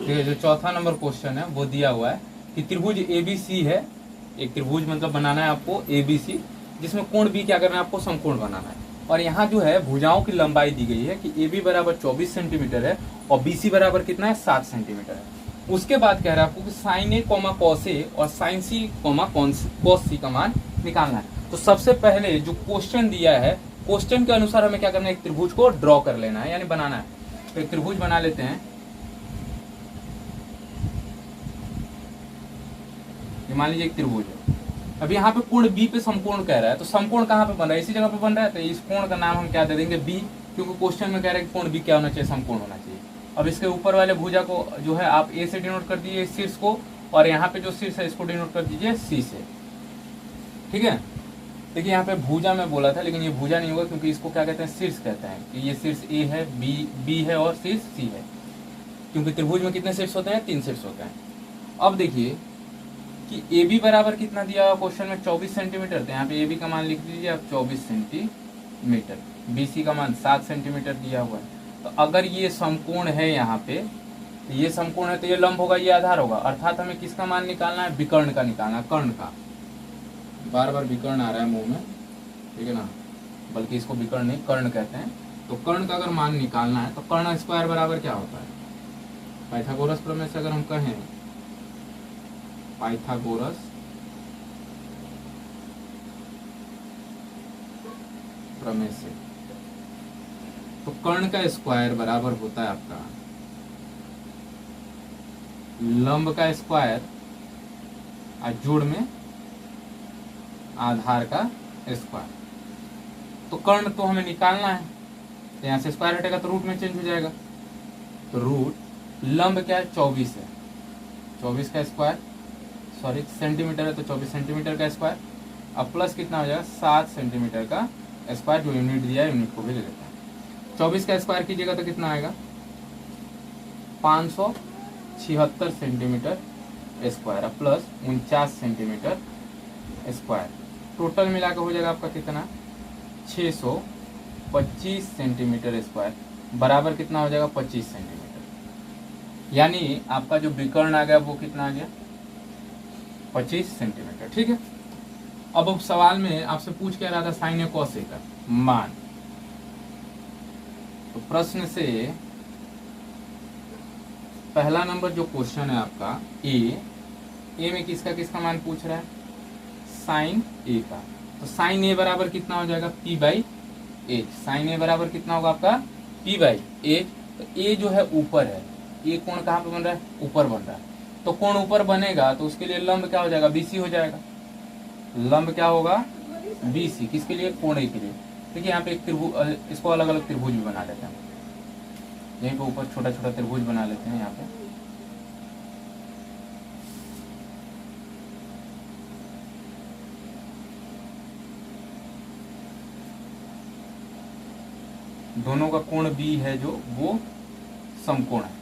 ठीक है, जो चौथा नंबर क्वेश्चन है वो दिया हुआ है कि त्रिभुज एबीसी है, एक त्रिभुज मतलब बनाना है आपको एबीसी, जिसमें कोण बी क्या करना है, आपको समकोण बनाना है। और यहाँ जो है भुजाओं की लंबाई दी गई है कि ए बी बराबर 24 सेंटीमीटर है और बी सी बराबर कितना है, 7 सेंटीमीटर है। उसके बाद कह रहा है आपको कि sign A comma cos A और साइन सी कॉमा कॉस सी का मान निकालना है। तो सबसे पहले जो क्वेश्चन दिया है, क्वेश्चन के अनुसार हमें क्या करना है, एक त्रिभुज को ड्रॉ कर लेना है, यानी बनाना है। तो एक त्रिभुज बना लेते हैं। मान लीजिए एक त्रिभुज है। अब यहाँ पे कोण बी पे समकोण कह रहा है, तो समकोण कहाँ पे बन रहा है, इसी जगह पे बन रहा है। तो इस कोण का नाम हम क्या दे देंगे, बी, क्योंकि क्वेश्चन में कह रहा है कि कोण बी क्या होना चाहिए, समकोण होना चाहिए। अब इसके ऊपर वाले भुजा को जो है आप ए से डिनोट कर दीजिए शीर्ष को, और यहाँ पे जो शीर्ष है इसको डिनोट कर दीजिए सी से। ठीक है, देखिए यहाँ पे भुजा में बोला था, लेकिन ये भुजा नहीं होगा क्योंकि इसको क्या कहते हैं, शीर्ष कहते हैं। कि ये शीर्ष ए है, बी है और शीर्ष सी है, क्योंकि त्रिभुज में कितने शीर्ष होते हैं, 3 शीर्ष होते हैं। अब देखिए कि ए बी बराबर कितना दिया हुआ क्वेश्चन में, 24 सेंटीमीटर। तो यहाँ पे ए बी का मान लिख दीजिए आप 24 सेंटीमीटर, बी सी का मान 7 सेंटीमीटर दिया हुआ है। तो अगर ये समकोण है यहाँ पे, तो ये समकोण है तो ये लंब होगा, ये आधार होगा। अर्थात हमें किसका मान निकालना है, विकर्ण का निकालना है, कर्ण का। बार बार विकर्ण आ रहा है मुंह में, ठीक है ना, बल्कि इसको विकर्ण नहीं कर्ण कहते हैं। तो कर्ण का अगर मान निकालना है तो कर्ण स्क्वायर बराबर क्या होता है, पाइथागोरस प्रमेय से अगर हम कहें, पाइथागोरस प्रमेय से, तो कर्ण का स्क्वायर बराबर होता है आपका लंब का स्क्वायर और जोड़ में आधार का स्क्वायर। तो कर्ण तो हमें निकालना है, तो यहां से स्क्वायर हटेगा तो रूट में चेंज हो जाएगा। तो रूट लंब क्या है, 24 है, 24 का स्क्वायर, सॉरी सेंटीमीटर है तो 24 सेंटीमीटर का स्क्वायर, अब प्लस कितना हो जाएगा, 7 सेंटीमीटर का स्क्वायर। जो यूनिट दिया है यूनिट को भी ले लेते हैं। 24 का स्क्वायर कीजिएगा तो कितना आएगा, 576 centimetre square plus 49 centimetre square. Total मिलाकर हो जाएगा आपका कितना, 625 सेंटीमीटर स्क्वायर बराबर कितना हो जाएगा, 25 सेंटीमीटर। यानी आपका जो विकर्ण आ गया वो कितना आ गया, 25 सेंटीमीटर। ठीक है, अब सवाल में आपसे पूछ क्या रहा था, साइन ए कॉस ए का मान। तो प्रश्न से पहला नंबर जो क्वेश्चन है आपका ए में किसका मान पूछ रहा है, साइन ए का। तो साइन ए बराबर कितना हो जाएगा, पी बाई एच। साइन ए बराबर कितना होगा आपका, पी बाई एच। तो ए जो है ऊपर है, ए कोण कहाँ पे बन रहा है, ऊपर बन रहा है। तो कोण ऊपर बनेगा तो उसके लिए लंब क्या हो जाएगा, बीसी हो जाएगा। लंब क्या होगा, बीसी, किसके लिए, कोण ए के लिए। देखिए यहाँ पे एक त्रिभुज, इसको अलग अलग त्रिभुज भी बना लेते हैं। यहीं पे ऊपर छोटा छोटा त्रिभुज बना लेते हैं यहाँ पे। दोनों का कोण बी है जो वो समकोण है।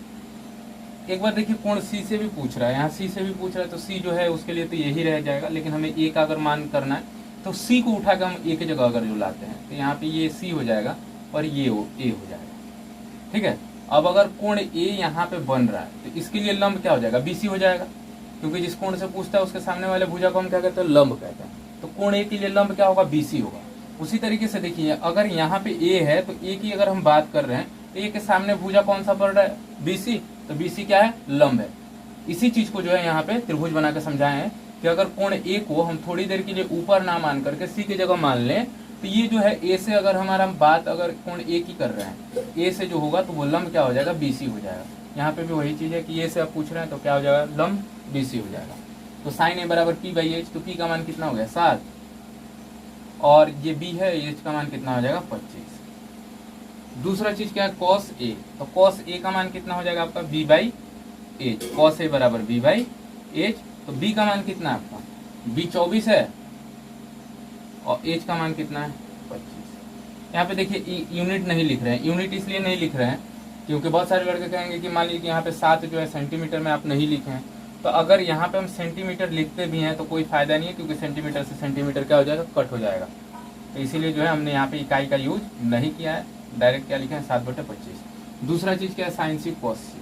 एक बार देखिए कोण सी से भी पूछ रहा है, यहाँ सी से भी पूछ रहा है, तो सी जो है उसके लिए तो यही रह जाएगा। लेकिन हमें ए का अगर मान करना है तो सी को उठाकर हम ए की जगह अगर जो लाते हैं तो यहाँ पे ये सी हो जाएगा और ये ए हो जाएगा। ठीक है, अब अगर कोण ए यहाँ पे बन रहा है तो इसके लिए लंब क्या हो जाएगा, बीसी हो जाएगा, क्योंकि जिस कोण से पूछता है उसके सामने वाले भुजा को हम क्या कहते हैं, लंब कहते हैं। तो कोण ए के लिए लंब क्या होगा, बीसी होगा। उसी तरीके से देखिए अगर यहाँ पे ए है तो ए की अगर हम बात कर रहे हैं तो ए के सामने भुजा कौन सा पड़ रहा है, बीसी। तो बीसी क्या है, लंब है। इसी चीज को जो है यहाँ पे त्रिभुज बना के समझाए हैं कि अगर कोण ए को हम थोड़ी देर के लिए ऊपर ना मान करके सी की जगह मान लें तो ये जो है ए से अगर हमारा बात अगर कोण ए की कर रहे हैं, ए से जो होगा तो वो लंब क्या हो जाएगा, बीसी हो जाएगा। यहाँ पे भी वही चीज है कि ए से आप पूछ रहे हैं तो क्या हो जाएगा, लंब बीसी हो जाएगा। तो साइन ए बराबर पी बाई एच। तो पी का मान कितना हो गया, 7, और ये बी है, एच का मान कितना हो जाएगा, 25। दूसरा चीज क्या है, कॉस ए। तो कॉस ए का मान कितना हो जाएगा आपका, B by H. Cos A बराबर बी बाई एच। तो बी का मान कितना है आपका, बी 24 है और एच का मान कितना है, 25। यहाँ पे देखिए यूनिट नहीं लिख रहे हैं। यूनिट इसलिए नहीं लिख रहे हैं क्योंकि बहुत सारे लड़के कहेंगे कि मान लीजिए कि यहाँ पे 7 जो है सेंटीमीटर में आप नहीं लिखे हैं। तो अगर यहाँ पे हम सेंटीमीटर लिखते भी हैं तो कोई फायदा नहीं है, क्योंकि सेंटीमीटर से सेंटीमीटर क्या हो जाएगा, कट हो जाएगा। तो इसीलिए जो है हमने यहाँ पे इकाई का यूज नहीं किया है, डायरेक्ट क्या लिखे हैं, 7/25। दूसरा चीज क्या है, साइन सी कॉस सी।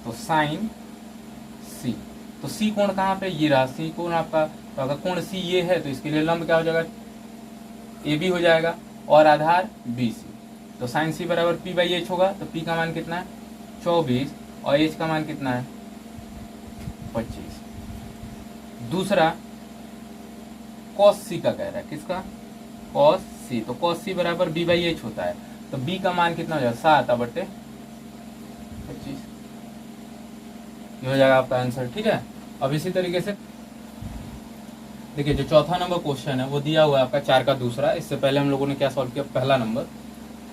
तो साइन सी। तो सी कोण कहाँ पे, ये रहा सी कोण आपका। तो अगर कोण सी ये है तो इसके लिए लंब क्या हो जाएगा, ए बी हो जाएगा और आधार बी सी। तो साइन सी बराबर पी बाई एच होगा। तो पी का मान कितना है 24 और एच का मान कितना है 25। दूसरा कॉस सी का कह रहा है, किसका, कॉस सी। तो कॉस सी बराबर बी बाई एच होता है। तो बी का मान कितना हो जाएगा 7/25, ये हो जाएगा आपका आंसर। ठीक है। अब इसी तरीके से देखिए जो चौथा नंबर क्वेश्चन है वो दिया हुआ है आपका 4 का दूसरा। इससे पहले हम लोगों ने क्या सॉल्व किया, पहला नंबर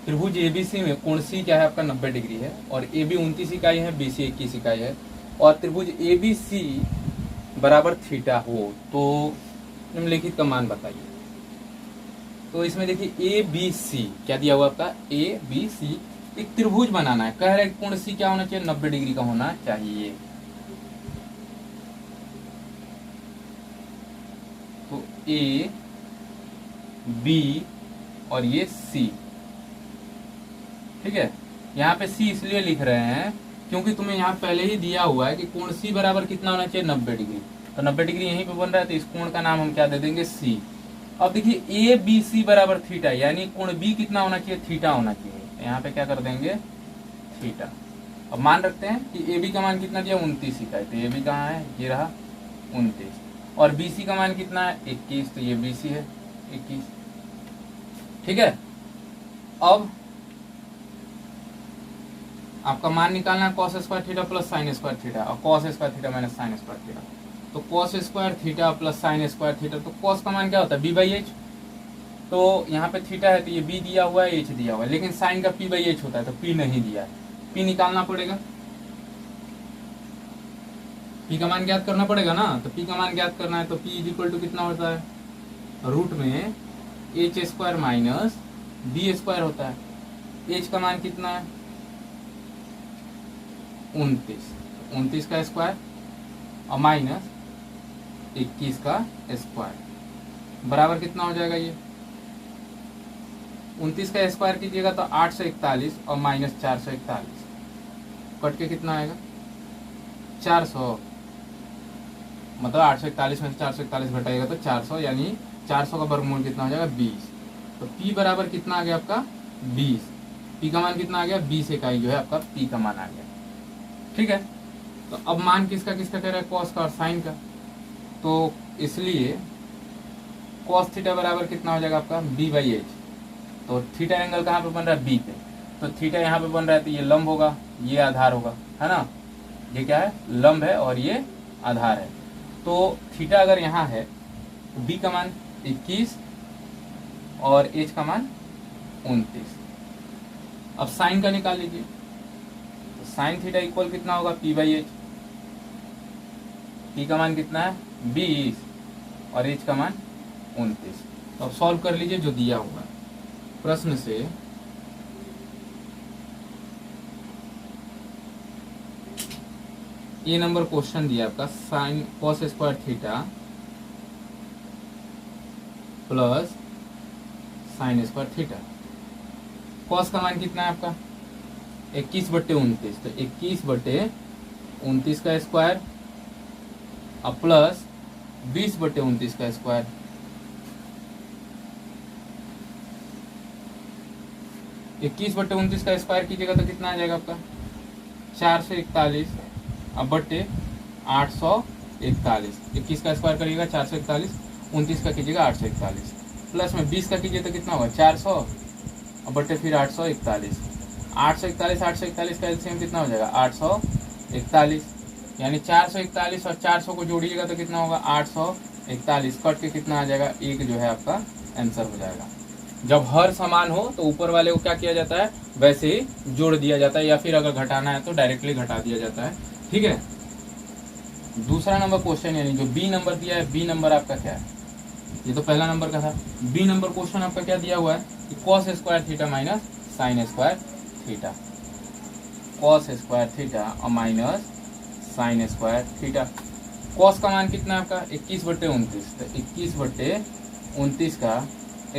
त्रिभुज एबीसी में कोण सी क्या है आपका 90 डिग्री है और ए बी 29 इकाई है, बी सी 21 इकाई है और त्रिभुज ए बी सी बराबर थीटा हो तो निम्नलिखित का मान बताइए। तो इसमें देखिए ए बी सी क्या दिया हुआ आपका, ए बी सी एक त्रिभुज बनाना है। कह रहे हैं कोण सी क्या होना चाहिए 90 डिग्री का होना चाहिए। तो ए बी और ये सी, ठीक है। यहाँ पे सी इसलिए लिख रहे हैं क्योंकि तुम्हें यहाँ पहले ही दिया हुआ है कि कोण सी बराबर कितना होना चाहिए 90 डिग्री। तो 90 डिग्री यहीं पे बन रहा है तो इस कोण का नाम हम क्या दे देंगे सी। अब देखिए ए बी सी बराबर थीटा, यानी कोण बी कितना होना चाहिए थीटा होना चाहिए। तो यहाँ पे क्या कर देंगे थीटा। अब मान रखते हैं कि ए बी का मान कितना दिया 29 इकाई। तो ए बी कहाँ है, ये रहा 29 और बी सी का मान कितना है 21। तो ये बी सी है 21। ठीक है। अब आपका मान निकालना है cos square theta plus sine square theta और cos square theta minus sine square theta. तो cos square theta plus sine square theta, तो कॉस का मान क्या होता है बी बाई एच। तो यहाँ पे थीटा है तो ये बी दिया हुआ है, एच दिया हुआ है, लेकिन साइन का पी बाई एच होता है तो पी नहीं दिया है। पी निकालना पड़ेगा, पी का मान ज्ञात करना पड़ेगा ना। तो पी का मान ज्ञात करना है तो पी इज इक्वल टू कितना होता है, रूट में H square minus B square होता है। एच का मान कितना है 29 का स्क्वायर और माइनस 21 का स्क्वायर बराबर कितना हो जाएगा, ये 29 का स्क्वायर कीजिएगा तो 841 और माइनस 441 कट के कितना आएगा 400। मतलब 841 में से 441 घटाएगा तो 400, यानी 400 का वर्गमूल कितना हो जाएगा 20। तो P बराबर कितना आ गया आपका 20। P का मान कितना आ गया 20 इकाई जो है आपका P का मान आ गया। ठीक है। तो अब मान किसका किसका कह रहा है, कॉस का और साइन का। तो इसलिए कॉस थीटा बराबर कितना हो जाएगा आपका बी बाई एच। तो थीटा एंगल कहाँ पे बन रहा है बी पे, तो थीटा यहाँ पे बन रहा है तो ये लंब होगा, ये आधार होगा, है ना। ये क्या है लंब है और ये आधार है। तो थीटा अगर यहाँ है तो बी का मान 21 और एच का मान 29। अब साइन का निकाल लीजिए। तो साइन थीटा इक्वल कितना होगा पी बाई एच। पी का मान कितना है 20 और एच का मान 29। तो अब सॉल्व कर लीजिए जो दिया हुआ है प्रश्न से। ये नंबर क्वेश्चन दिया आपका sine cos square theta plus sine square theta. Cos का मान कितना है आपका 21/29। तो 21/29 का स्क्वायर और प्लस 20/29 का स्क्वायर। इक्कीस बट्टे 29 का स्क्वायर कीजिएगा तो कितना आ जाएगा आपका 441 अब बट्टे 841। 21 का स्क्वायर करिएगा 441, 29 का कीजिएगा 841, प्लस में 20 का कीजिए तो कितना होगा 400 और बट्टे फिर 841। 841 का एलसीएम कितना हो जाएगा 841, यानी 441 और 400 को जोड़िएगा तो कितना होगा 841। कट के कितना आ जाएगा एक जो है आपका आंसर हो जाएगा। जब हर समान हो तो ऊपर वाले को क्या किया जाता है वैसे ही जोड़ दिया जाता है, या फिर अगर घटाना है तो डायरेक्टली घटा दिया जाता है। ठीक है। दूसरा नंबर क्वेश्चन यानी जो बी नंबर दिया है, बी नंबर आपका क्या है, ये तो पहला नंबर का था। बी नंबर क्वेश्चन आपका क्या दिया हुआ है कि cos square theta minus sine square theta. Cos square theta और minus sine square theta. Cos का मान कितना है आपका 21/29। तो 21/29 का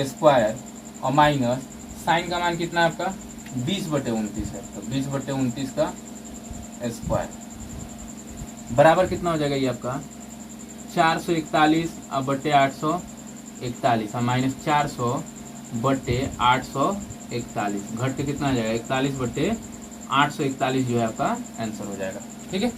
स्क्वायर और माइनस साइन का मान कितना है आपका 20/29 है। तो 20/29 का स्क्वायर बराबर कितना हो जाएगा ये आपका 441 अब बट्टे 841 और माइनस 400 बट्टे 841 घट के कितना आ जाएगा 41 बट्टे 841 जो है आपका आंसर हो जाएगा। ठीक है।